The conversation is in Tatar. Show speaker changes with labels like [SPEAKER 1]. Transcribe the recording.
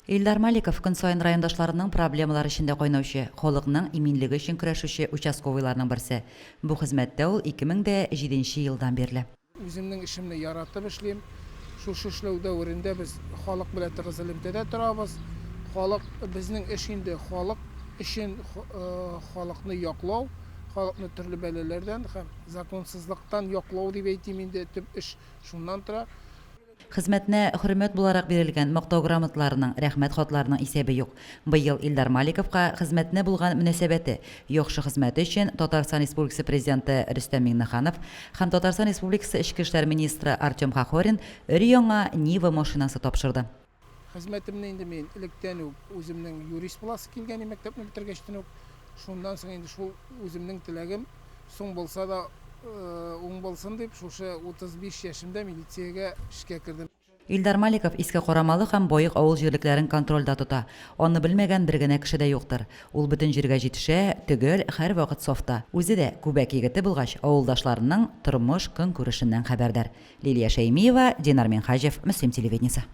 [SPEAKER 1] Илдар Маликов көн сайын райондашларының проблемалары эчендә кайнаучы, халыкның иминлеге өчен көрәшүче участковыйларның берсе. Бу хезмәттә ул 2007 елдан бирле.
[SPEAKER 2] Үземнең эшемне яратып эшлим. Шушы эшләү дәверендә без халык белән тыгыз элемтәдә торабыз. Халык безнең эш инде халык өчен халыкны яклау, халыкны төрле бәлаләрдән һәм законсызлыктан яклау дип әйтим инде төп эш шуннан тора.
[SPEAKER 1] Хезмәтне хөрмәт буларак бирелгән мактау грамоталарының, рәхмәт хатларының исәбе юк. Быел Илдар Маликовка хезмәтне булган мөнәсәбәте, яхшы хезмәте өчен Татарстан Республикасы президенты Рөстәм Миңнеханов һәм Татарстан Республикасы Эчке эшләр министры Артем Хохорин өр-яңа Нива машинасы тапшырды.
[SPEAKER 2] Хезмәтемне инде мин электән үк үземнең юрист буласы килгән мәктәпне битергәчтән үк шуннан соң инде шул үземнең теләгем соң булса да уң булсын дип шушы 35 яшымда милициягә эшкә кердем.
[SPEAKER 1] Илдар Маликов иске карамалы һәм боек авыл җирлекләрен контрольдә тота. Аны белмәгән бер генә кеше дә юктыр. Ул бөтен җиргә җитешә, төгәл һәр вакыт софта. Үзе дә күбәк егете булгач, авылдашларының тормыш көнкүрешеннән хәбәрдар. Лилия Шәймиева, Динар Минхаҗев, Мөслим телевидениесе.